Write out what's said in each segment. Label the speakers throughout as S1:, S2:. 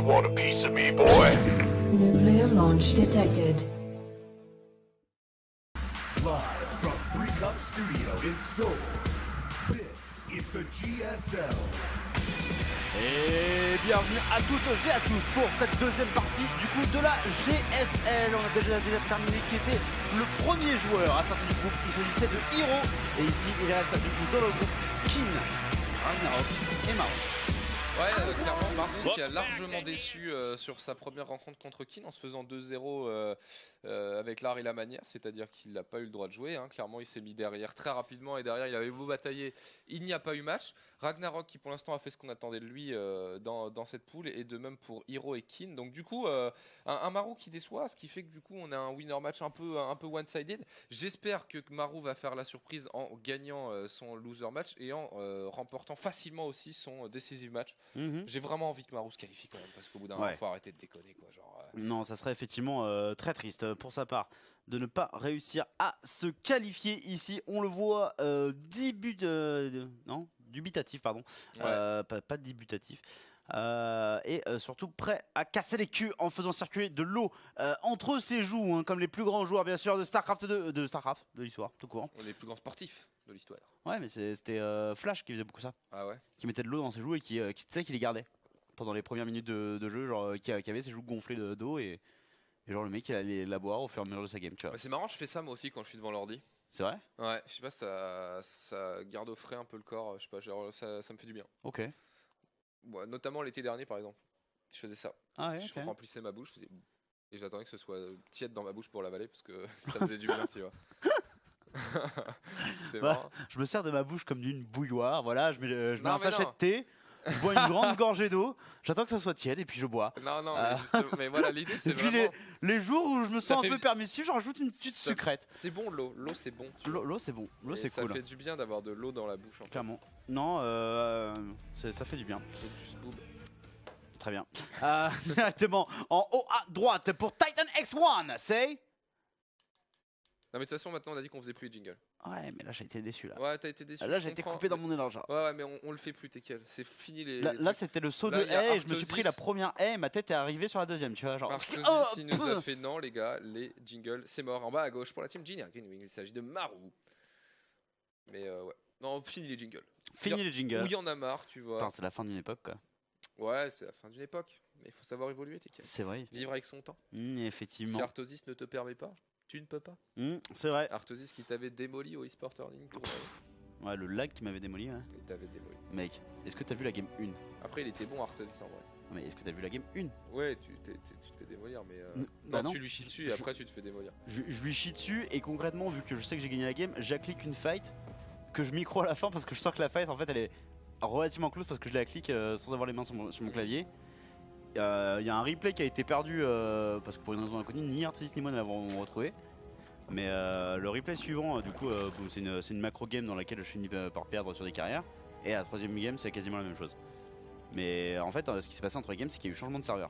S1: want a piece of me, boy?
S2: Nuclear launch detected.
S3: Live from 3 Up Studio in Seoul, this is the GSL.
S4: Et bienvenue à toutes et à tous pour cette deuxième partie du coup de la GSL. On a déjà terminé qui était le premier joueur à sortir du groupe. Il s'agissait de Hiro. Et ici il reste du coup dans le groupe Kin, Ragnarok et Maro.
S5: Ouais, clairement, Martin qui a largement déçu sur sa première rencontre contre Kin en se faisant 2-0 avec l'art et la manière, c'est-à-dire qu'il n'a pas eu le droit de jouer. Hein. Clairement, il s'est mis derrière très rapidement et derrière, il avait beau batailler, il n'y a pas eu match. Ragnarok qui pour l'instant a fait ce qu'on attendait de lui dans cette poule et de même pour Hiro et Kin. Donc du coup, un Maru qui déçoit, ce qui fait que du coup, on a un winner match un peu one-sided. J'espère que Maru va faire la surprise en gagnant son loser match et en remportant facilement aussi son decisive match. J'ai vraiment envie que Maru se qualifie quand même parce qu'au bout d'un moment, il faut arrêter de déconner quoi.
S4: Non, ça serait effectivement très triste pour sa part de ne pas réussir à se qualifier ici. On le voit 10 buts, non, dubitatif pardon,
S5: Ouais.
S4: pas débutatif. Et surtout prêt à casser les culs en faisant circuler de l'eau entre ses joues, hein, comme les plus grands joueurs bien sûr de Starcraft de l'histoire tout court.
S5: On est les plus grands sportifs de l'histoire.
S4: Ouais, mais c'était Flash qui faisait beaucoup ça,
S5: Ah ouais.
S4: qui mettait de l'eau dans ses joues et qui tu sais, qui les gardait pendant les premières minutes de jeu, genre qui avait ses joues gonflées d'eau et genre le mec il allait la boire au fur et à mesure de sa game, tu vois.
S5: Bah, c'est marrant, je fais ça moi aussi quand je suis devant l'ordi.
S4: C'est vrai?
S5: Ouais, je sais pas, ça garde au frais un peu le corps, je sais pas, genre, ça me fait du bien.
S4: Ok.
S5: Ouais, notamment l'été dernier par exemple, je faisais ça.
S4: Ah ouais,
S5: Je
S4: ok.
S5: remplissais ma bouche, et j'attendais que ce soit tiède dans ma bouche pour l'avaler parce que ça faisait du bien, tu vois. C'est
S4: Bah,
S5: marrant.
S4: je me sers de ma bouche comme d'une bouilloire, voilà, je mets
S5: Non,
S4: un
S5: mais
S4: sachet
S5: non.
S4: de thé, je bois une grande gorgée d'eau, j'attends que ça soit tiède et puis je bois.
S5: Non, non,
S4: Ah.
S5: mais, justement, mais voilà, l'idée c'est
S4: Et puis
S5: vraiment.
S4: les jours où je me
S5: Ça
S4: sens un
S5: fait
S4: peu
S5: du-
S4: permissif, j'en rajoute une petite
S5: ça-
S4: sucrète.
S5: C'est bon l'eau c'est bon. tu vois.
S4: L'eau c'est bon, l'eau
S5: Et
S4: c'est
S5: ça
S4: cool.
S5: fait du bien d'avoir de l'eau dans la bouche en fait.
S4: Clairement. Non, ça fait du bien.
S5: Et du zboob.
S4: Très bien. Directement en haut à droite pour Titan X1, c'est...
S5: Non mais de toute façon maintenant on a dit qu'on faisait plus les jingles.
S4: Ouais, mais là j'ai été déçu là.
S5: Ouais, t'as été déçu.
S4: Là
S5: je
S4: j'ai été
S5: comprends,
S4: coupé dans
S5: mais-
S4: mon élan genre.
S5: Ouais, mais on le fait plus, t'es C'est fini les.
S4: Là,
S5: les
S4: là,
S5: trucs.
S4: c'était le saut
S5: Là,
S4: de
S5: il y a
S4: haie et je me suis
S5: Artosis.
S4: pris la première haie et ma tête est arrivée sur la deuxième, tu vois genre.
S5: Artosis,
S4: Oh,
S5: il nous a fait non les gars, les jingles, c'est mort. En bas à gauche pour la team Genier, il s'agit de Maru. Mais ouais. Non, fini les jingles.
S4: Fini les
S5: Où
S4: jingles.
S5: il y en a marre, tu vois.
S4: Putain, c'est la fin d'une époque quoi.
S5: Ouais, c'est la fin d'une époque. Mais il faut savoir évoluer, t'es
S4: C'est vrai.
S5: Vivre avec son temps.
S4: Effectivement.
S5: Si Artosis ne te permet pas, tu ne peux pas.
S4: C'est vrai.
S5: Artosis qui t'avait démoli au eSport Earning Tour.
S4: Ouais, le lag qui m'avait démoli, ouais.
S5: Il t'avait démoli.
S4: Mec, est-ce que t'as vu la game 1?
S5: Après, il était bon Artosis en vrai.
S4: Mais est-ce que t'as vu la game 1?
S5: Ouais, tu te fais démolir, mais.
S4: Bah non.
S5: Tu lui chies dessus et après tu te fais démolir.
S4: Je lui chie dessus et concrètement, vu que je sais que j'ai gagné la game, j'acclique une fight que je micro à la fin parce que je sens que la fight en fait elle est relativement close parce que je la clique sans avoir les mains sur mon clavier. Il y a un replay qui a été perdu parce que pour une raison inconnue, ni Artosis ni moi ne l'avons retrouvé. Mais le replay suivant, du coup, c'est une macro game dans laquelle je finis par perdre sur des carrières. Et la troisième game, c'est quasiment la même chose. Mais en fait, ce qui s'est passé entre les games, c'est qu'il y a eu changement de serveur.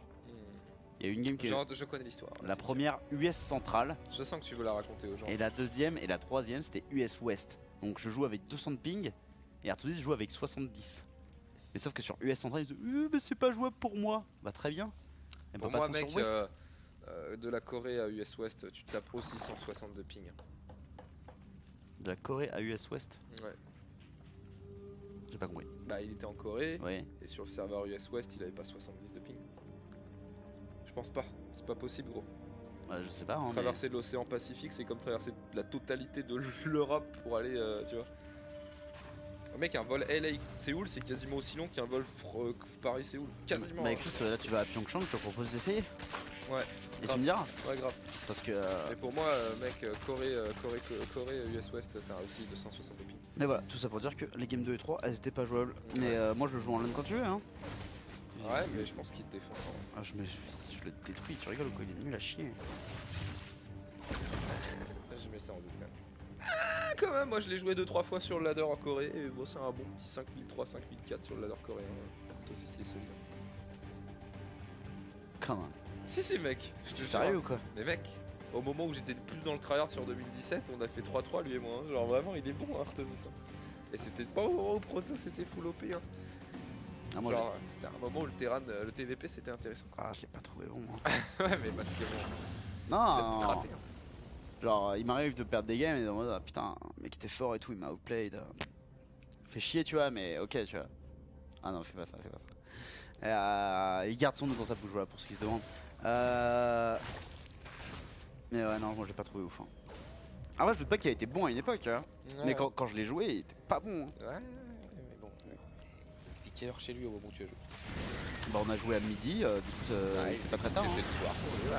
S4: Il y a eu une game qui est
S5: Je connais l'histoire.
S4: la première US centrale.
S5: Je sens que tu veux la raconter aux gens.
S4: Et la deuxième et la troisième c'était US West. Donc je joue avec 200 de ping et Artosis joue avec 70. Mais sauf que sur US Central ils disent mais c'est pas jouable pour moi. Bah très bien. Et
S5: Pour
S4: bah,
S5: moi,
S4: passons
S5: mec,
S4: sur West.
S5: de la Corée à US West, tu tapes aussi 160 de ping.
S4: De la Corée à US West.
S5: Ouais.
S4: J'ai pas compris.
S5: Bah, il était en Corée
S4: Ouais.
S5: et sur le serveur US West, il avait pas 70 de ping. Je pense pas, c'est pas possible, gros.
S4: Ouais, je sais pas. Hein, mais...
S5: Traverser l'océan Pacifique, c'est comme traverser la totalité de l'Europe pour aller, tu vois. Mec, un vol LA-Séoul, c'est quasiment aussi long qu'un vol Paris-Séoul. Quasiment.
S4: Bah écoute, là tu vas à Pyeongchang, je te propose d'essayer.
S5: Ouais.
S4: Et
S5: grave.
S4: tu me diras.
S5: Ouais, grave.
S4: Parce que.
S5: Mais pour moi, mec, Corée, US West, t'as aussi 260 de ping.
S4: Mais voilà, tout ça pour dire que les games 2 et 3 elles étaient pas jouables. Mais moi je le joue en LAN quand tu veux hein.
S5: Ouais, mais je pense qu'il te défonce. En vrai.
S4: Ah, je le détruis, tu rigoles ou quoi? Il est nul à chier.
S5: Je mets ça en doute quand même. Ah, quand même, moi je l'ai joué 2-3 fois sur le ladder en Corée et bon, c'est un bon petit 5003, 5004 sur le ladder coréen. Toi aussi, c'est solide.
S4: Quand même.
S5: Si, mec. Je te
S4: T'es
S5: jure.
S4: sérieux ou quoi?
S5: Mais mec, au moment où j'étais plus dans le tryhard sur 2017, on a fait 3-3 lui et moi. Hein. Genre vraiment, il est bon, Artosis. Et c'était pas au proto, c'était full OP. Hein.
S4: Ah, moi,
S5: Genre, c'était un moment où le TVP c'était intéressant.
S4: Ah, je l'ai pas trouvé bon. Hein.
S5: Ouais, mais parce que bon, il a
S4: Non,
S5: peut-être raté.
S4: genre il m'arrive de perdre des games et en mode ah, putain, le mec était fort et tout, il m'a outplayed. Fait chier, tu vois, mais ok, tu vois. Ah non, fais pas ça, fais pas ça. Il garde son dos dans sa bouche, voilà, pour ceux qui se demandent. Mais ouais, non, moi j'ai pas trouvé ouf. Hein. Ah ouais, je doute pas qu'il a été bon à une époque, hein.
S5: Ouais,
S4: Mais quand je l'ai joué, il était pas bon. Hein.
S5: Ouais, mais bon. C'était quelle heure chez lui au moment où tu as joué?
S4: Bah, on a joué à midi, du coup,
S5: Ouais,
S4: c'était pas très tard.
S5: C'était
S4: Hein.
S5: le soir. Ouais,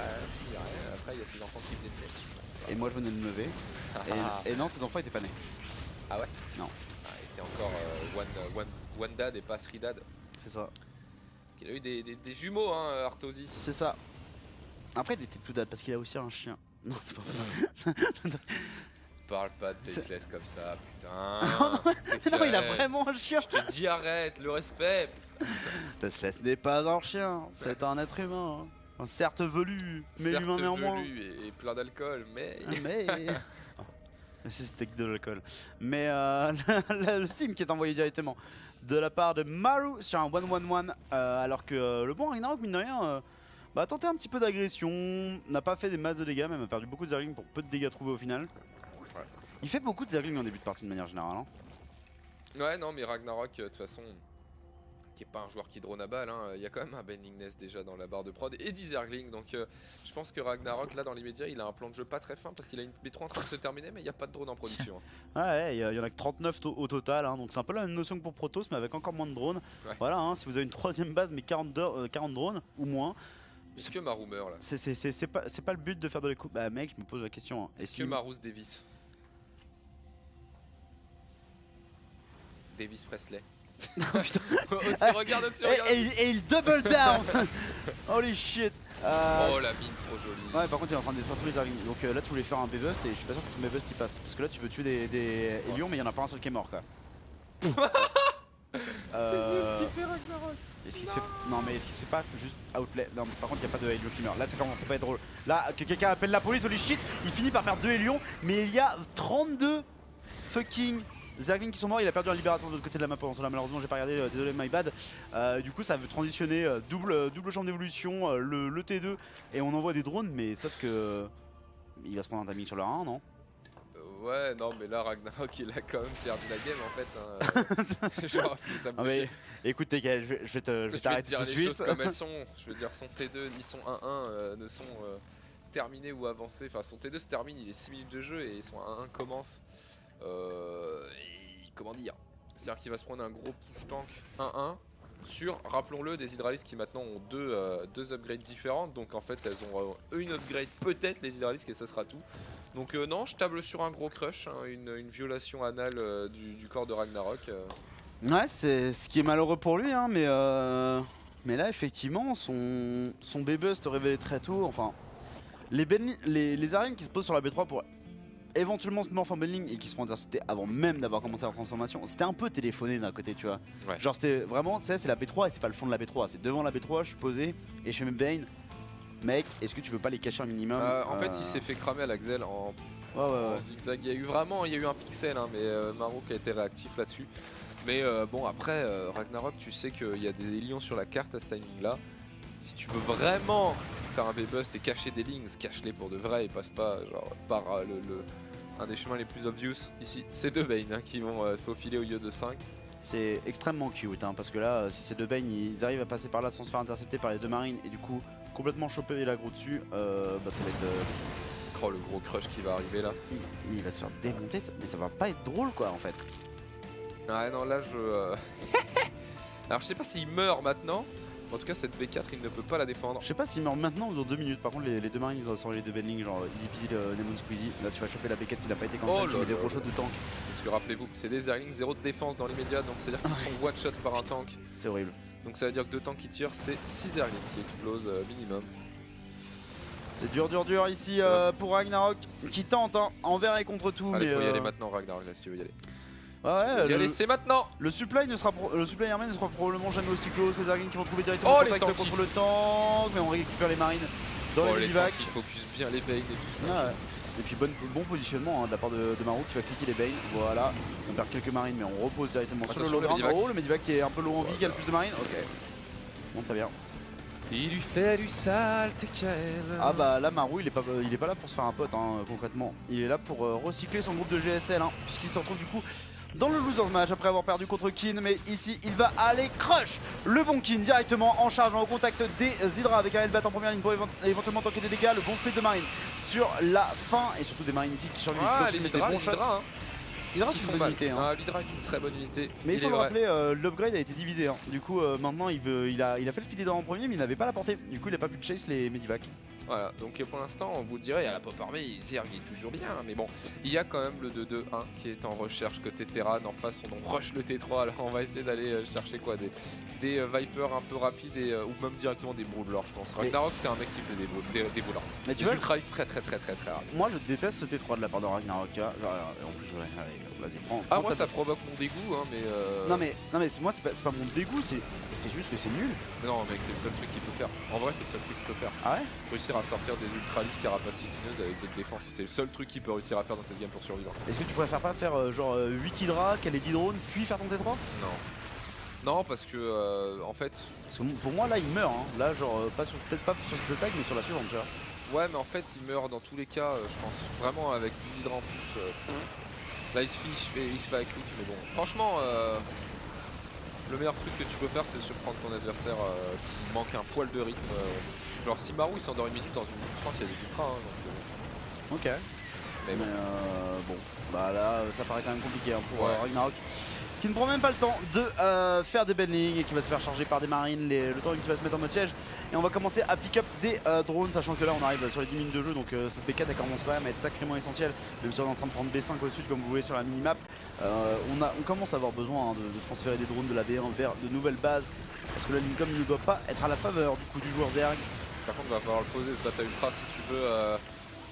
S5: après, il y a ses enfants qui faisaient le test.
S4: Et moi, je venais de me lever. Et non, ses enfants étaient pas nés.
S5: Ah ouais?
S4: Non.
S5: Ah, il était encore one dad et pas three dad.
S4: C'est ça.
S5: Il a eu des jumeaux, hein, Artosis.
S4: C'est ça. Après, il était tout date parce qu'il a aussi un chien. Non, c'est pas vrai.
S5: Parle pas de Tasteless comme ça, putain.
S4: Non, il a vraiment un chien.
S5: Je te dis arrête, le respect.
S4: Tasteless n'est pas un chien, c'est un être humain. Hein. Certes velu, mais
S5: Certes
S4: humain néanmoins.
S5: velu et plein d'alcool, mais...
S4: Mais. Si c'était que de l'alcool. Mais le Steam qui est envoyé directement de la part de Maru sur un 1-1-1, alors que le bon Ragnarok, mine de rien, a tenté un petit peu d'agression, n'a pas fait des masses de dégâts, même a perdu beaucoup de zerglings pour peu de dégâts trouvés au final.
S5: Ouais.
S4: Il fait beaucoup de zerglings en début de partie de manière générale. Hein.
S5: Ouais, non, mais Ragnarok, de toute façon, qui est pas un joueur qui drone à balle, il y a quand même un Bending Nest déjà dans la barre de prod et 10 Zerglings, donc je pense que Ragnarok, là, dans l'immédiat, il a un plan de jeu pas très fin parce qu'il a une B3 en train de se terminer, mais il n'y a pas de drone en production.
S4: Ouais, il y en a que 39 au total, hein, donc c'est un peu la même notion que pour Protoss, mais avec encore moins de drones.
S5: Ouais.
S4: Voilà, hein, si vous avez une troisième base, mais 40 drones ou moins.
S5: Est-ce que Maru meurt là?
S4: C'est pas le but de faire de l'écho. Bah mec, je me pose la question. Hein.
S5: Est-ce que Maru se Davis? Davis Presley.
S4: Putain.
S5: Au-dessus, regarde, au-dessus, regarde.
S4: Et il double down. Holy shit.
S5: Oh la mine trop jolie.
S4: Ouais, par contre il est en train de détruire tous les zerglings. Donc là tu voulais faire un B-Bust et je suis pas sûr que ton B-Bust il passe. Parce que là tu veux tuer des Hélions mais il y en a pas un seul qui est mort quoi.
S5: C'est nul ce qu'il fait Ragnarok.
S4: Est-ce qu'il se fait... Non mais est-ce qu'il se fait pas juste outplay? Non mais par contre il n'y a pas de Hélion qui meurt. Là ça commence à pas être drôle. Là que quelqu'un appelle la police, holy shit, il finit par perdre 2 Hélions. Mais il y a 32 fucking Zerglings qui sont morts. Il a perdu un libérateur de l'autre côté de la map pendant cela. Malheureusement j'ai pas regardé, désolé my bad. Du coup ça veut transitionner double champ d'évolution, le T2 et on envoie des drones mais sauf que... Il va se prendre un timing sur le 1 non?
S5: Ouais, non, mais là, Ragnarok, il a quand même perdu la game en fait. Hein. Genre, faut s'approcher.
S4: Écoute, TK, je vais t'arrêter
S5: dire
S4: tout de
S5: les
S4: suite.
S5: choses comme elles sont. Je veux dire, son T2 ni son 1-1 ne sont terminés ou avancés. Enfin, son T2 se termine, il est 6 minutes de jeu et son 1-1 commence. Comment dire? C'est-à-dire qu'il va se prendre un gros push tank 1-1 sur, rappelons-le, des hydralistes qui maintenant ont deux upgrades différentes. Donc en fait, elles ont une upgrade peut-être les hydralistes et ça sera tout. Donc non, je table sur un gros crush, hein, une violation anale du corps de Ragnarok.
S4: Ouais, c'est ce qui est malheureux pour lui, hein, mais là effectivement son B-Bust révélé très tôt, enfin les arènes qui se posent sur la B3 pour éventuellement se morph en Benling et qui se font intercepter avant même d'avoir commencé leur transformation, c'était un peu téléphoné d'un côté, tu vois.
S5: Ouais.
S4: Genre c'était vraiment, c'est la B3 et c'est pas le fond de la B3, c'est devant la B3, je suis posé et je fais mes Bane. Mec, est-ce que tu veux pas les cacher un minimum?
S5: En fait, il s'est fait cramer à l'Axel en zigzag. Il y a eu un pixel, hein, mais Maru qui a été réactif là-dessus. Mais bon, après, Ragnarok, tu sais qu'il y a des lions sur la carte à ce timing-là. Si tu veux vraiment faire un B-Bust et cacher des links, cache-les pour de vrai et passe pas genre, par un des chemins les plus obvious ici. C'est deux Bane hein, qui vont se faufiler au lieu de 5.
S4: C'est extrêmement cute hein, parce que là, si ces deux Bane ils arrivent à passer par là sans se faire intercepter par les deux marines et du coup complètement choper l'agro dessus, ça va être...
S5: Oh le gros crush qui va arriver là.
S4: Il va se faire démonter, mais ça va pas être drôle quoi en fait.
S5: Ah non là je... Alors je sais pas s'il meurt maintenant. En tout cas cette B4 il ne peut pas la défendre.
S4: Je sais pas s'il meurt maintenant ou dans 2 minutes. Par contre les deux marines ils ont sorti les deux Benling genre easy peasy Lemon Squeezy. Là tu vas choper la B4 qui n'a pas été cancel, tu mets des gros shots de tank.
S5: Parce que rappelez-vous c'est des Zerglings, 0 de défense dans l'immédiat. Donc c'est à dire qu'ils sont one shot par un tank.
S4: C'est horrible.
S5: Donc ça veut dire que 2 tanks qui tirent c'est 6 Zerglings qui explosent minimum.
S4: C'est dur ici pour Ragnarok qui tente hein, envers et contre tout.
S5: Allez
S4: mais
S5: faut y aller maintenant Ragnarok là si tu veux y aller.
S4: Ouais,
S5: Allez c'est maintenant.
S4: Le supply armé ne sera probablement jamais aussi close. Les Zerglings qui vont trouver directement le contact contre le tank, mais on récupère les marines dans les
S5: les
S4: bivacs.
S5: tanks qui focus bien les Bane et tout ça.
S4: Ah ouais. Et puis bon positionnement de la part de Marou qui va cliquer les Bane. Voilà, on perd quelques marines mais on repose directement sur le
S5: Attention,
S4: low ground.
S5: le Medivac.
S4: Oh, le Medivac qui est un peu low en vie, qui a le plus de marines. Ok. Bon, très bien.
S5: Il lui fait du sale, TKL.
S4: Ah bah là Marou il est pas là pour se faire un pote hein, concrètement. Il est là pour recycler son groupe de GSL hein, puisqu'il se retrouve du coup dans le loser's match après avoir perdu contre Kin. Mais ici il va aller crush le bon Kin directement en chargeant au contact des Hydra avec un Hellbat en première ligne pour éventuellement tanker des dégâts. Le bon split de marine sur la fin et surtout des marines ici qui changent
S5: les
S4: des
S5: Hydra,
S4: bons shots.
S5: hein.
S4: Hydra
S5: Ils
S4: c'est
S5: font
S4: une bonne
S5: mal.
S4: unité hein.
S5: Ah, l'Hydra est une très bonne unité.
S4: Mais il faut le rappeler, l'upgrade a été divisé hein. Du coup maintenant il a fait le speed leader en premier mais il n'avait pas la portée. Du coup il a pas pu chase les Medivac.
S5: Voilà, donc pour l'instant, on vous dirait, à la pop armée, Zerg est toujours bien. Mais bon, il y a quand même le 2-2-1 qui est en recherche côté Terran. En face, on rush le T3. Alors on va essayer d'aller chercher quoi, des Vipers un peu rapides ou même directement des Broodlords, je pense. Ragnarok, c'est un mec qui faisait des Broodlords.
S4: Mais tu
S5: des
S4: vois,
S5: Ultralis très rapide.
S4: moi je déteste ce T3 de la part de Ragnarok. Hein. En plus, ouais, allez, vas-y, prends.
S5: Ah, moi ça provoque mon dégoût, hein, mais.
S4: Non mais moi c'est pas mon dégoût, c'est juste que c'est nul.
S5: Non, mec, c'est le seul truc qu'il peut faire. En vrai, c'est le seul truc qu'il peut faire.
S4: Ah ouais.
S5: Réussir à sortir des Ultralis carapacitineuses avec des défenses, c'est le seul truc qu'il peut réussir à faire dans cette game pour survivre.
S4: Est-ce que tu préfères pas faire genre 8 Hydra, caler 10 drones, puis faire ton T3?
S5: Non. Non, parce que en fait.
S4: Parce que pour moi là il meurt, hein. Là genre peut-être pas sur cette attaque mais sur la suivante, tu vois.
S5: Ouais, mais en fait, il meurt dans tous les cas, je pense. Vraiment, avec 10 hydras en plus. Là, il se fait avec lui, mais bon. Franchement, le meilleur truc que tu peux faire, c'est surprendre ton adversaire qui manque un poil de rythme. Genre, si Marou il s'endort une minute dans une minute 30, il y a des ultras. Hein, donc,
S4: Ok.
S5: mais bon.
S4: Bon, bah là ça paraît quand même compliqué hein, pour
S5: Ouais.
S4: Ragnarok. Qui ne prend même pas le temps de faire des bendings et qui va se faire charger par des marines le temps qu'il va se mettre en mode siège. Et on va commencer à pick up des drones, sachant que là on arrive sur les 10 minutes de jeu, donc cette B4 elle commence quand même à être sacrément essentielle. Le viseur est en train de prendre B5 au sud comme vous voyez sur la minimap. On commence à avoir besoin hein, de transférer des drones de la B1 vers de nouvelles bases. Parce que la Lincoln ne doit pas être à la faveur du coup du joueur Zerg.
S5: Par contre, il va falloir le poser ce bata ultra si tu veux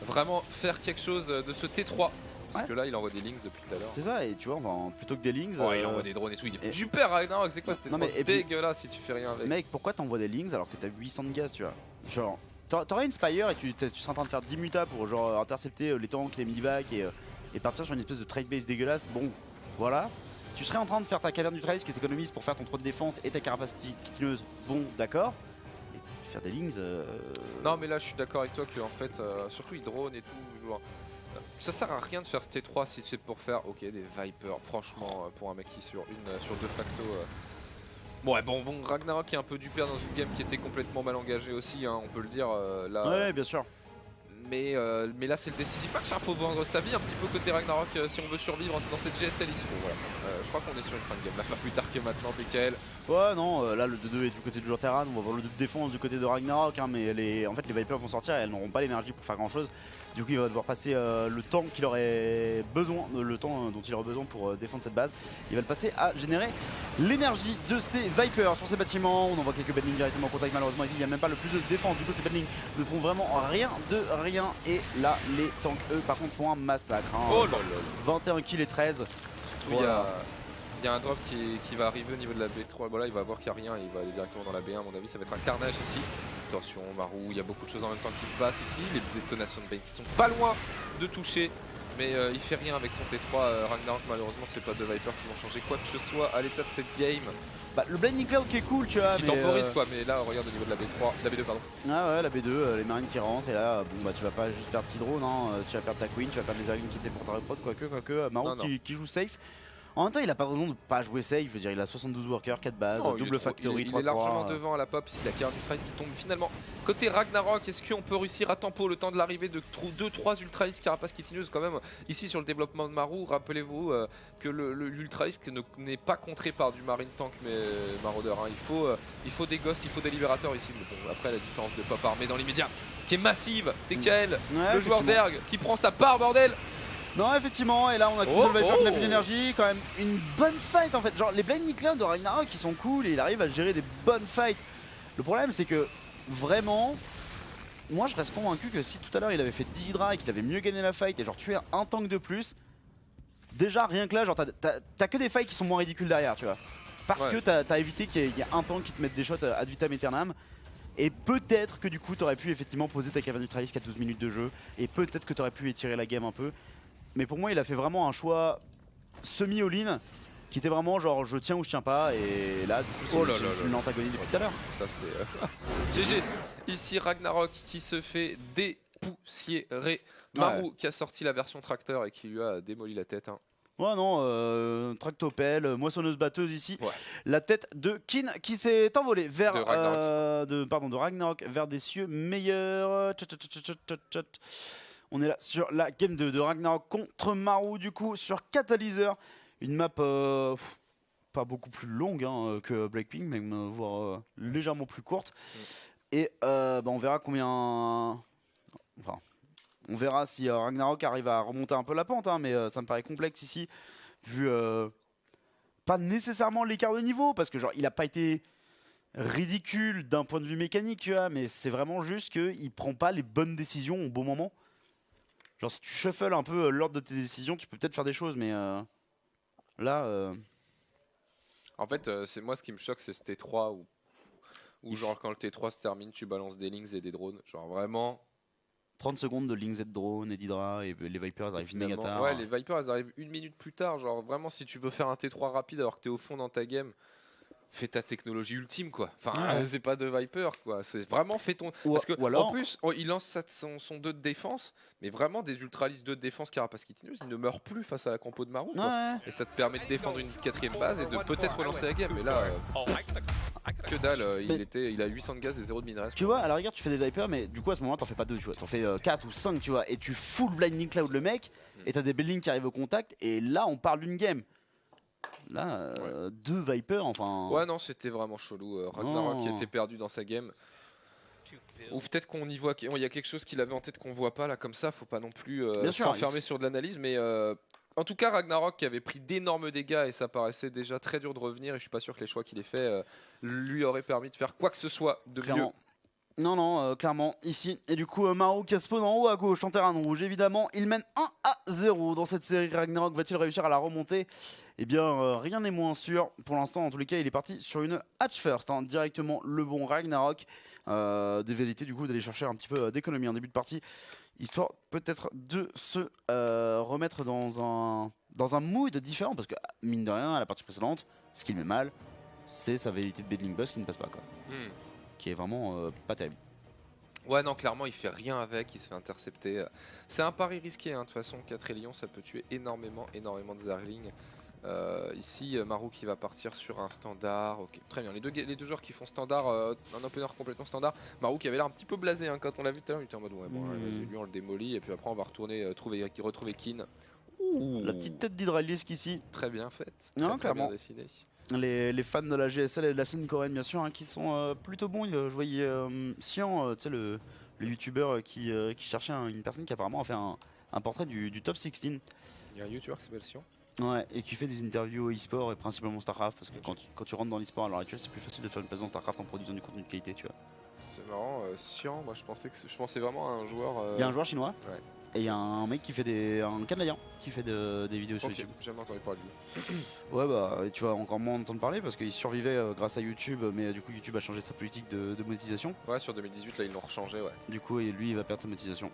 S5: vraiment faire quelque chose de ce T3. Parce que là, il envoie des links depuis tout à l'heure.
S4: C'est ça, et tu vois, plutôt que des links.
S5: Il envoie des drones et tout. Il est super Ragnarok, c'est quoi? C'était dégueulasse si tu fais rien avec.
S4: Mec, pourquoi t'envoies des links alors que t'as 800 de gaz, tu vois? Genre, t'aurais une Spire et tu serais en train de faire 10 mutas pour genre intercepter les tanks, les Medivac et partir sur une espèce de trade base dégueulasse. Bon, voilà. Tu serais en train de faire ta caverne du trace qui t'économise pour faire ton 3 de défense et ta carapace kitineuse. Bon, d'accord. Et tu faire des links.
S5: Non, mais là, je suis d'accord avec toi que en fait, surtout ils drone et tout, genre. Ça sert à rien de faire ce T3 si c'est pour faire des Vipers, franchement pour un mec qui sur deux facto. Ouais bon Ragnarok est un peu du père dans une game qui était complètement mal engagée aussi hein, on peut le dire là.
S4: Ouais bien sûr.
S5: Mais là c'est le décisif match, il faut vendre sa vie un petit peu côté Ragnarok si on veut survivre dans cette GSL ici. Bon voilà, je crois qu'on est sur une fin de game là, pas plus tard que maintenant PKL.
S4: Ouais non, là le 2-2 est du côté du joueur Terran, on va voir le 2 de défense du côté de Ragnarok hein, mais en fait les Vipers vont sortir et elles n'auront pas l'énergie pour faire grand chose. Du coup il va devoir passer le temps qu'il aurait besoin, le temps dont il aurait besoin pour défendre cette base. Il va le passer à générer l'énergie de ces Vipers sur ces bâtiments. On envoie quelques bendings directement en contact, malheureusement ici il n'y a même pas le plus de défense. Du coup ces bendings ne font vraiment rien de rien. Et là les tanks eux par contre font un massacre hein.
S5: Oh là là.
S4: 21 kills et 13.
S5: Oui, il y a un drop qui va arriver au niveau de la B3. Bon là il va voir qu'il n'y a rien, il va aller directement dans la B1 à mon avis, ça va être un carnage ici. Attention Marou, il y a beaucoup de choses en même temps qui se passent ici, les détonations de Bane qui sont pas loin de toucher. Mais il fait rien avec son T3, Ragnarok malheureusement c'est pas de Viper qui vont changer quoi que ce soit à l'état de cette game.
S4: Bah le Blinding Cloud qui est cool tu vois.
S5: Qui temporise quoi, mais là regarde au niveau de la B3, la B2 pardon.
S4: Ah ouais la B2, les marines qui rentrent et là bon bah tu vas pas juste perdre 6 drones hein, tu vas perdre ta queen, tu vas perdre les allumes qui étaient pour ta reprod quoique Marou qui joue safe. En même temps il a pas raison de pas jouer safe, je veux dire il a 72 workers, 4 bases, double factory, 3-3.
S5: Il est largement devant à la pop ici, la Cairn Price qui tombe finalement. Côté Ragnarok, est-ce qu'on peut réussir à tempo le temps de l'arrivée de 2-3 Ultralis carapace kitineuse quand même ici sur le développement de Marou? Rappelez-vous que l'Ultralis n'est pas contré par du Marine Tank mais Maraudeur hein. Il faut des Ghosts, il faut des Libérateurs ici. Mais bon, après la différence de pop armée dans l'immédiat qui est massive, TKL, le joueur Zerg qui prend sa part bordel.
S4: Non effectivement et là on a qu'une seule Viper qui n'a plus d'énergie, quand même une bonne fight en fait, genre les Blinding Cloud de Ragnarok qui sont cool et il arrive à gérer des bonnes fights. Le problème c'est que vraiment, moi je reste convaincu que si tout à l'heure il avait fait 10 Hydra et qu'il avait mieux gagné la fight et genre tué un tank de plus, déjà rien que là genre t'as que des fights qui sont moins ridicules derrière tu vois. Parce que t'as évité qu'il y ait un tank qui te mette des shots ad vitam aeternam. Et peut-être que du coup t'aurais pu effectivement poser ta caverne neutraliste à 12 minutes de jeu. Et peut-être que t'aurais pu étirer la game un peu. Mais pour moi il a fait vraiment un choix semi-all-in qui était vraiment genre je tiens ou je tiens pas. Et là du coup c'est l'antagoniste depuis tout à l'heure.
S5: Ça c'est GG. Ici Ragnarok qui se fait dépoussiérer. Marou qui a sorti la version tracteur et qui lui a démoli la tête. Hein.
S4: Ouais non, tractopelle, moissonneuse batteuse ici.
S5: Ouais.
S4: La tête de Kin qui s'est envolée vers
S5: de
S4: Ragnarok vers des cieux meilleurs. On est là sur la game de Ragnarok contre Marou du coup sur Catalyseur. Une map pas beaucoup plus longue hein, que Blackpink, même voire légèrement plus courte. Et on verra combien... Enfin... On verra si Ragnarok arrive à remonter un peu la pente, hein, mais ça me paraît complexe ici, vu pas nécessairement l'écart de niveau, parce que genre il a pas été ridicule d'un point de vue mécanique, tu vois, mais c'est vraiment juste qu'il prend pas les bonnes décisions au bon moment. Genre si tu shuffles un peu l'ordre de tes décisions, tu peux peut-être faire des choses, mais là...
S5: En fait, c'est moi ce qui me choque, c'est ce T3 où genre quand le T3 se termine, tu balances des links et des drones, genre vraiment...
S4: 30 secondes de Link Z drone et d'Hydra et les Vipers arrivent méga tard.
S5: Ouais, les Vipers elles arrivent 1 minute plus tard. Genre vraiment, si tu veux faire un T3 rapide alors que t'es au fond dans ta game, fais ta technologie ultime quoi. Enfin, c'est pas de Viper quoi. C'est vraiment fait ton. Parce que
S4: alors...
S5: en plus, il lance son 2 de défense, mais vraiment des Ultralistes 2 de défense Carapace Kitineuse, il ne meurt plus face à la compo de Marou. Quoi. Et ça te permet de défendre une 4ème base et de peut-être relancer la game. Mais là. Que dalle, il a 800 de gaz et 0 de minerais.
S4: Tu vois, à la rigueur, tu fais des Vipers, mais du coup, à ce moment, t'en fais pas 2, tu vois. T'en fais 4 ou 5, tu vois. Et tu full blinding cloud le mec, et t'as des buildings qui arrivent au contact, et là, on parle d'une game. Là, 2 Vipers, enfin.
S5: Ouais, non, c'était vraiment chelou. Ragnarok qui était perdu dans sa game. Ou peut-être qu'on y voit, il y a quelque chose qu'il avait en tête qu'on voit pas là, comme ça, faut pas non plus s'enfermer sur de l'analyse, mais. En tout cas, Ragnarok qui avait pris d'énormes dégâts et ça paraissait déjà très dur de revenir et je suis pas sûr que les choix qu'il ait fait lui auraient permis de faire quoi que ce soit de
S4: clairement.
S5: mieux.
S4: Non, clairement, ici. Et du coup, Marou qui a spawn en haut à gauche, en terrain rouge, évidemment. Il mène 1-0 dans cette série. Ragnarok va-t-il réussir à la remonter? Eh bien, rien n'est moins sûr. Pour l'instant, en tous les cas, il est parti sur une hatch first. Hein, directement le bon Ragnarok. Des vérités, du coup, d'aller chercher un petit peu d'économie en début de partie. Histoire peut-être de se remettre dans un mood différent. Parce que, mine de rien, à la partie précédente, ce qui le met mal, c'est sa vérité de Bedling Bus qui ne passe pas. Quoi. Qui est vraiment pas terrible.
S5: Ouais, non, clairement, il fait rien avec, il se fait intercepter. C'est un pari risqué, hein. De toute façon, 4 Lions, ça peut tuer énormément de Zerling. Ici, Marou qui va partir sur un standard. Ok, très bien. Les deux joueurs qui font standard, un opener complètement standard. Marou qui avait l'air un petit peu blasé hein, quand on l'a vu tout à l'heure. Il était en mode ouais, bon, lui on le démolit. Et puis après, on va retourner retrouver Kin.
S4: La petite tête d'Hydralisk ici.
S5: Très bien faite.
S4: Non,
S5: très bien
S4: clairement.
S5: dessiné.
S4: Les fans de la GSL et de la scène coréenne, bien sûr, hein, qui sont plutôt bons. Je voyais Sian, tu sais, le youtubeur qui cherchait une personne qui apparemment a fait un portrait du top 16.
S5: Il y a un youtubeur qui s'appelle Sian.
S4: Ouais, et qui fait des interviews e-sport et principalement StarCraft, parce que quand tu rentres dans l'e-sport à l'heure actuelle, c'est plus facile de faire une place dans StarCraft en produisant du contenu de qualité, tu vois.
S5: C'est marrant, Sian, moi je pensais vraiment à un joueur.
S4: Il y a un joueur chinois,
S5: ouais.
S4: Et il y a un mec qui fait un Canadien qui fait des vidéos sur YouTube.
S5: J'ai jamais entendu parler de lui.
S4: Ouais, bah tu vas encore moins entendre parler parce qu'il survivait grâce à YouTube, mais du coup YouTube a changé sa politique de monétisation.
S5: Ouais, sur 2018 là ils l'ont rechangé, ouais.
S4: Du coup, et lui il va perdre sa monétisation.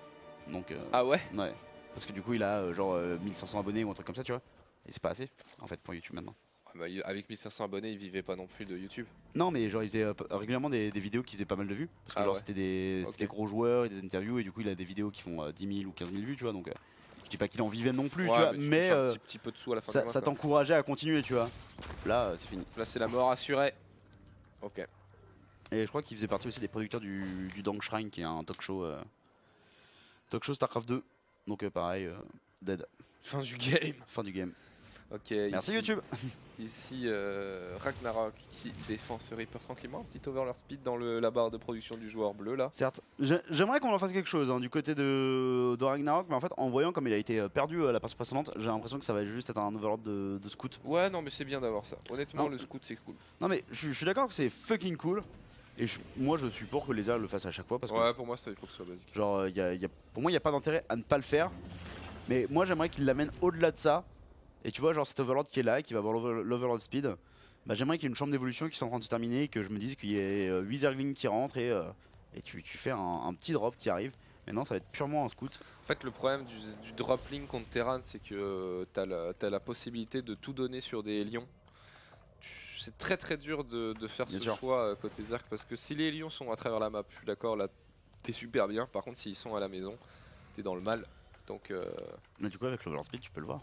S4: Donc,
S5: ah ouais.
S4: Ouais. Parce que du coup il a genre 1500 abonnés ou un truc comme ça, tu vois. Et c'est pas assez en fait pour YouTube maintenant.
S5: Bah, avec 1500 abonnés, il vivait pas non plus de YouTube.
S4: Non, mais genre il faisait régulièrement des vidéos qui faisaient pas mal de vues. Parce que genre c'était des gros joueurs et des interviews, et du coup il a des vidéos qui font 10 000 ou 15 000 vues, tu vois. Donc je dis pas qu'il en vivait non plus,
S5: ouais,
S4: tu vois,
S5: mais un petit peu de sous à la fin
S4: ça,
S5: du mois,
S4: ça t'encourageait à continuer, tu vois. Là c'est fini.
S5: Là c'est la mort assurée. Ok.
S4: Et je crois qu'il faisait partie aussi des producteurs du Dank Shrine, qui est un talk show StarCraft 2. Donc pareil, dead.
S5: Fin du game.
S4: Fin du game.
S5: Ok.
S4: Merci
S5: ici,
S4: YouTube.
S5: Ici Ragnarok qui défend ce Reaper tranquillement. Un petit overlord speed dans la barre de production du joueur bleu là.
S4: Certes. J'aimerais qu'on en fasse quelque chose hein, du côté de Ragnarok, mais en fait en voyant comme il a été perdu à la partie précédente, j'ai l'impression que ça va juste être un overlord de scout.
S5: Ouais non mais c'est bien d'avoir ça. Honnêtement le scout c'est cool.
S4: Non mais je suis d'accord que c'est fucking cool. Et moi je suis pour que les airs le fassent à chaque fois parce que
S5: ouais pour moi ça il faut que ce soit basique.
S4: Genre pour moi il n'y a pas d'intérêt à ne pas le faire. Mais moi j'aimerais qu'il l'amène au-delà de ça. Et tu vois genre cet overlord qui est là, qui va avoir l'overlord speed, bah, j'aimerais qu'il y ait une chambre d'évolution qui soit en train de se terminer et que je me dise qu'il y ait 8 Zerglings qui rentrent et tu fais un petit drop qui arrive. Mais non, ça va être purement un scout.
S5: En fait, le problème du drop link contre Terran, c'est que t'as la possibilité de tout donner sur des lions. C'est très très dur de faire
S4: Bien
S5: ce
S4: sûr.
S5: choix côté Zerg parce que si les lions sont à travers la map, je suis d'accord, là t'es super bien. Par contre, s'ils sont à la maison, t'es dans le mal. Donc,
S4: Mais du coup, avec l'Overlord Speed, tu peux le voir.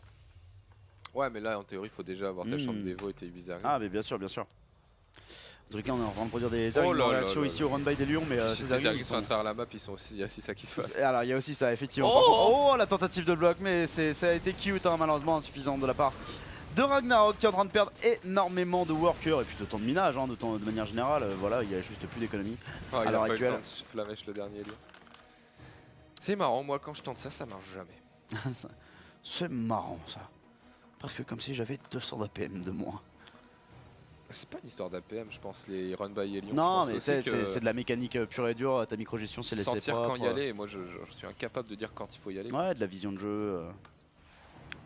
S5: ouais, mais là en théorie, il faut déjà avoir ta
S4: Mm.
S5: chambre d'Evo et tes 8 Zerg.
S4: Ah, mais bien sûr, bien sûr. En tout cas, on est en train de produire des
S5: Oh
S4: Zerglings
S5: là
S4: en
S5: là
S4: réaction
S5: là
S4: ici
S5: là.
S4: au run by des lions, mais
S5: Si
S4: ces
S5: ces
S4: Zerglings
S5: Zerglings
S4: ils
S5: sont à
S4: sont...
S5: travers la map, ils sont aussi, il y a aussi ça qui se passe.
S4: Alors il y a aussi ça effectivement.
S5: Oh
S4: Oh, la tentative de bloc, mais ça a été cute, hein, malheureusement insuffisante de la part de Ragnarok qui est en train de perdre énormément de workers et puis de temps de minage, hein, de manière générale. Voilà, il y a juste plus d'économie.
S5: Ah, il
S4: À l'heure
S5: a pas eu le
S4: actuelle.
S5: temps de flamèche le dernier lion. C'est marrant, moi quand je tente ça, ça marche jamais.
S4: C'est marrant ça. Parce que comme si j'avais 200 d'APM de moins.
S5: C'est pas une histoire d'APM, je pense, les run by Elion.
S4: Non,
S5: je
S4: mais
S5: pense
S4: c'est
S5: aussi que
S4: de la mécanique pure et dure, ta micro-gestion c'est laissé
S5: sentir
S4: propre.
S5: quand y aller, et moi je suis incapable de dire quand il faut y aller.
S4: Ouais, de la vision de jeu.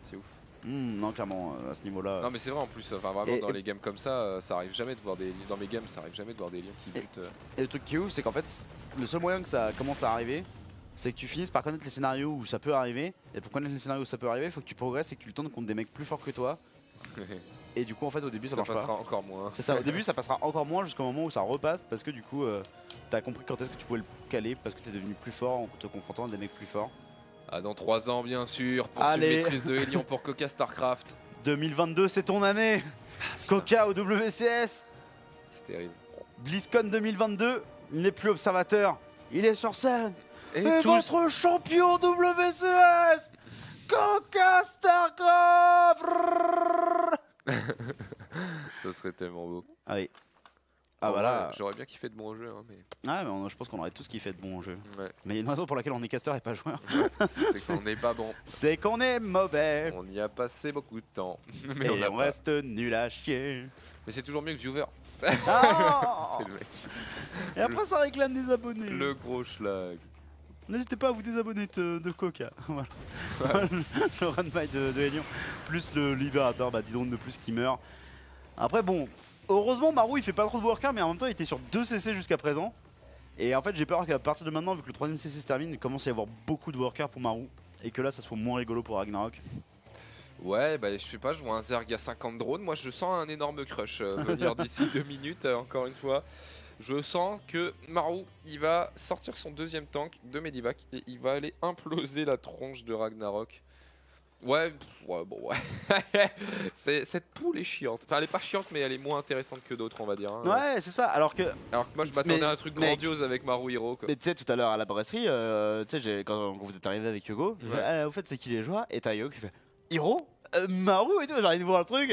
S5: C'est ouf.
S4: Non, clairement, à ce niveau-là.
S5: Non mais c'est vrai en plus, enfin, vraiment
S4: Et-
S5: dans les games comme ça, ça arrive jamais de voir des dans mes games, ça arrive jamais de voir des lions qui butent.
S4: Et le truc qui est ouf, c'est qu'en fait, le seul moyen que ça commence à arriver, c'est que tu finisses par connaître les scénarios où ça peut arriver. Et pour connaître les scénarios où ça peut arriver, il faut que tu progresses et que tu le tentes contre des mecs plus forts que toi. Et du coup, en fait, au début, ça
S5: ça
S4: marche
S5: passera
S4: pas.
S5: encore moins.
S4: C'est ça, au début, ça passera encore moins jusqu'au moment où ça repasse parce que du coup, t'as compris quand est-ce que tu pouvais le caler parce que t'es devenu plus fort en te confrontant à des mecs plus forts.
S5: Ah, dans 3 ans bien sûr, pour
S4: Allez.
S5: une maîtrise de Elion pour Coca Starcraft.
S4: 2022, c'est ton année. Coca au WCS.
S5: C'est terrible.
S4: BlizzCon 2022, il n'est plus observateur, il est sur scène.
S5: Et
S4: Et
S5: tous
S4: votre champion WCS, Coca Starcraft.
S5: ça serait tellement beau.
S4: Ah oui. Ah
S5: En
S4: voilà.
S5: vrai, j'aurais bien kiffé de bons jeux, hein, mais
S4: Ah mais je pense qu'on aurait tous kiffé de bons jeux.
S5: ouais.
S4: Mais il y a une raison pour laquelle on est caster et pas joueur.
S5: C'est qu'on n'est pas bon.
S4: C'est qu'on est mauvais.
S5: On y a passé beaucoup de temps. Mais
S4: Et
S5: on, a
S4: on
S5: pas.
S4: reste nul à chier.
S5: Mais c'est toujours mieux que viewer.
S4: Ah
S5: C'est le mec.
S4: Et après ça réclame des abonnés.
S5: Le gros schlag.
S4: N'hésitez pas à vous désabonner de Coca. Voilà. Le run by de Elion. Plus le libérateur, bah dis donc de plus qui meurt. Après bon, heureusement Marou il fait pas trop de worker, mais en même temps il était sur 2 CC jusqu'à présent. Et en fait j'ai peur qu'à partir de maintenant, vu que le 3ème CC se termine, il commence à y avoir beaucoup de workers pour Marou. Et que là ça soit moins rigolo pour Ragnarok.
S5: Ouais, bah je sais pas, je vois un Zerg à 50 drones. Moi je sens un énorme crush venir d'ici 2 minutes, encore une fois. Je sens que Marou, il va sortir son 2ème tank de Medivac et il va aller imploser la tronche de Ragnarok. Ouais, bon, ouais. Cette poule est chiante. Enfin, elle est pas chiante, mais elle est moins intéressante que d'autres, on va dire. hein.
S4: Ouais c'est ça, alors que
S5: Alors que moi, je m'attendais
S4: Mais,
S5: à un truc
S4: mec,
S5: grandiose avec Marou Hero. Quoi.
S4: mais tu sais, tout à l'heure à la brasserie, tu sais, quand vous êtes arrivé avec Yogo, j'ai fait,
S5: Ouais.
S4: au fait, c'est qui les joueurs? Et t'as Yogo qui fait Hiro Marou et tout, j'arrive de voir le truc.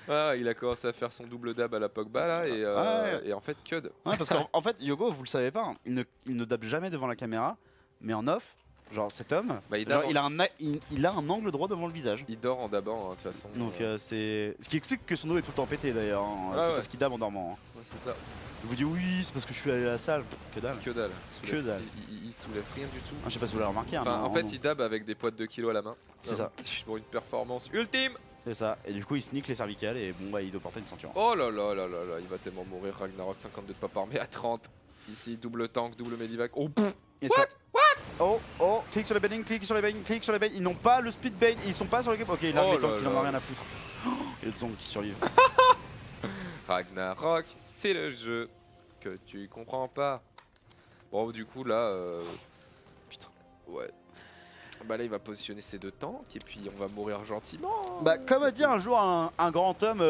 S5: Ah, il a commencé à faire son double dab à la Pogba là,
S4: Ouais.
S5: et en fait, Cud.
S4: Ouais, parce qu'en en fait, Yogo, vous le savez pas, hein, il ne dabe jamais devant la caméra, mais en off, genre cet homme,
S5: Bah, il
S4: genre,
S5: dab
S4: il a un angle droit devant le visage.
S5: Il dort en dabant, hein, de toute façon.
S4: Donc c'est. Ce qui explique que son dos est tout le temps pété d'ailleurs, hein.
S5: Ah
S4: C'est
S5: ouais.
S4: parce qu'il dabe en dormant. hein.
S5: Ouais, c'est ça.
S4: Il vous dit oui, c'est parce que je suis allé à la salle. Que dalle.
S5: Que dalle.
S4: Que dalle.
S5: Il soulève rien du tout.
S4: Ah, je sais pas si vous l'avez remarqué. hein,
S5: Enfin,
S4: mais
S5: en fait,
S4: non.
S5: il dab avec des poids de 2 kilos à la main.
S4: C'est ça.
S5: Pour une performance ultime.
S4: C'est ça. Et du coup, il snique les cervicales et bon, bah, il doit porter une ceinture.
S5: Oh là là là là là, il va tellement mourir. Ragnarok 52 de pas par mais à 30. Ici, double tank, double medivac. Oh, pff.
S4: Et ça... Oh, oh, clique sur les bailing, clique sur les bailing, clique sur les bailing. Ils n'ont pas le speed bait, ils sont pas sur le game. Ok, il a
S5: Oh
S4: les tanks,
S5: là
S4: il en a
S5: là.
S4: rien à foutre. Oh, et le tank qui survivent.
S5: Ragnarok, c'est le jeu que tu comprends pas. Bon, du coup, là. Putain. Ouais. Bah là, il va positionner ses 2 tanks et puis on va mourir gentiment.
S4: Bah, comme a dit un jour un grand homme,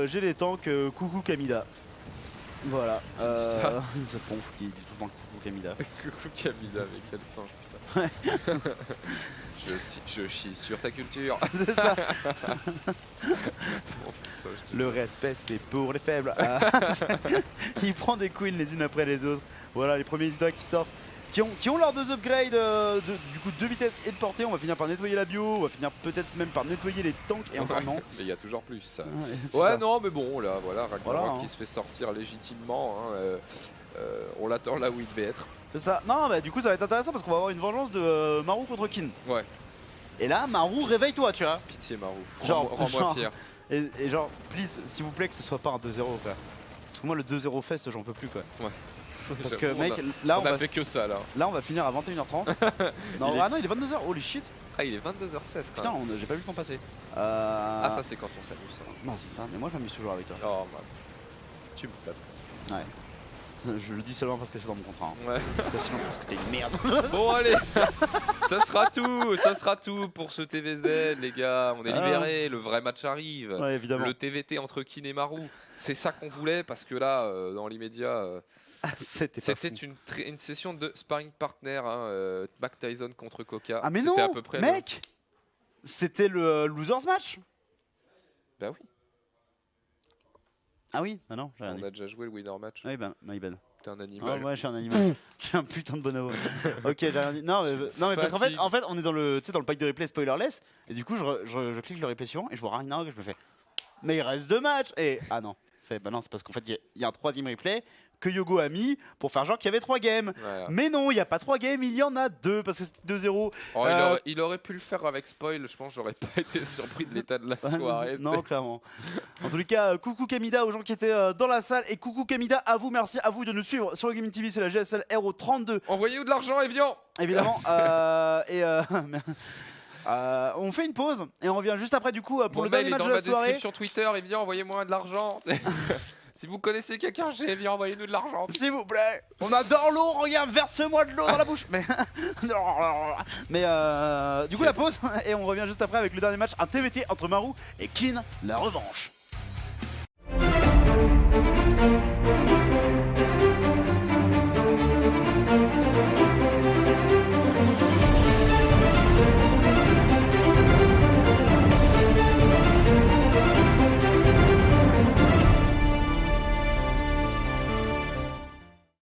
S4: j'ai les tanks, coucou Kamida. Voilà.
S5: Qui dit ça
S4: C'est Ponf qui dit tout le temps coucou Kamida.
S5: Coucou Camilla, mais quel singe, putain. je chie sur ta culture.
S4: C'est ça.
S5: Bon, ça, je-
S4: Le respect, c'est pour les faibles. Ah, il prend des queens les unes après les autres. Voilà, les premiers Isda qui sortent. Qui ont leurs 2 upgrades, du coup 2 vitesses et de portée. On va finir par nettoyer la bio, on va finir peut-être même par nettoyer les tanks et encore non.
S5: Mais il y a toujours plus, ça.
S4: C'est
S5: Ouais,
S4: ça.
S5: non, mais bon, là, voilà, Ragnarok
S4: Voilà, hein.
S5: qui se fait sortir légitimement. Hein, on l'attend là où il devait être.
S4: C'est ça. Non, bah du coup ça va être intéressant parce qu'on va avoir une vengeance de Marou contre Kin.
S5: Ouais,
S4: Et là, Marou, réveille-toi, tu vois.
S5: pitié, Marou.
S4: Genre,
S5: Rends-moi
S4: genre.
S5: fier.
S4: Et genre, please, s'il vous plaît, que ce soit pas un 2-0, quoi. Parce que moi, le 2-0 fest, j'en peux plus, quoi.
S5: Ouais.
S4: Parce que,
S5: J'avoue,
S4: mec,
S5: on
S4: là,
S5: a
S4: on va
S5: fait que ça là.
S4: là, on va finir à 21h30. Non, ah non, il est 22h, holy shit.
S5: Ah, il est 22h16 quand
S4: Putain,
S5: même.
S4: j'ai pas vu le temps passer.
S5: Ah, ça c'est quand on s'amuse ça.
S4: Non, c'est ça, mais moi, je m'amuse toujours avec toi.
S5: Oh, man. Tu me flattes.
S4: Ouais. Je le dis seulement parce que c'est dans mon contrat. Hein.
S5: Ouais.
S4: Parce que sinon, parce que t'es une merde.
S5: Bon allez, ça sera tout pour ce TVZ les gars, on est libérés, le vrai match arrive,
S4: Ouais, évidemment.
S5: le TVT entre Kin et Maru, c'est ça qu'on voulait parce que là, dans l'immédiat,
S4: C'était
S5: une session de sparring partner, hein, Mac Tyson contre Coca.
S4: Ah mais
S5: C'était
S4: non,
S5: à peu près
S4: mec, c'était le losers match.
S5: Bah oui,
S4: Ah oui, bah non, j'ai rien
S5: on
S4: dit.
S5: a déjà joué le winner match,
S4: Oui, ben, my bad.
S5: t'es un
S4: Ah
S5: animal.
S4: ouais, je suis un animal. Je suis un putain de bonobo. Ok, j'ai rien dit. Non, mais parce qu'en fait, on est dans le pack de replay spoilerless. Et du coup, je clique le replay suivant et je vois Ragnarok et je me fais. Mais il reste 2 matchs. Et ah non, c'est parce qu'en fait, il y a un 3ème replay que Yogo a mis pour faire genre qu'il y avait 3 games.
S5: Ouais.
S4: Mais non, il n'y a pas 3 games, il y en a 2 parce que c'était 2-0.
S5: Oh, il aurait pu le faire avec spoil, je pense que j'aurais pas été surpris de l'état de la soirée.
S4: Non, clairement. En tous les cas, coucou Kamida aux gens qui étaient dans la salle. Et coucou Kamida à vous, merci à vous de nous suivre sur le Gaming TV, c'est la GSL Hero 32.
S5: Envoyez-nous de l'argent, Evian.
S4: Évidemment. On fait une pause et on revient juste après du coup pour
S5: Mon
S4: le
S5: mail
S4: dernier
S5: est
S4: match
S5: dans
S4: de la
S5: ma
S4: soirée.
S5: description Twitter, Evian, envoyez-moi de l'argent. Si vous connaissez quelqu'un chez Evian, envoyez-nous de l'argent.
S4: S'il vous plaît, on adore l'eau, regarde, verse-moi de l'eau dans la bouche. Mais du coup la pause et on revient juste après avec le dernier match, un TVT entre Maru et Kin, la revanche.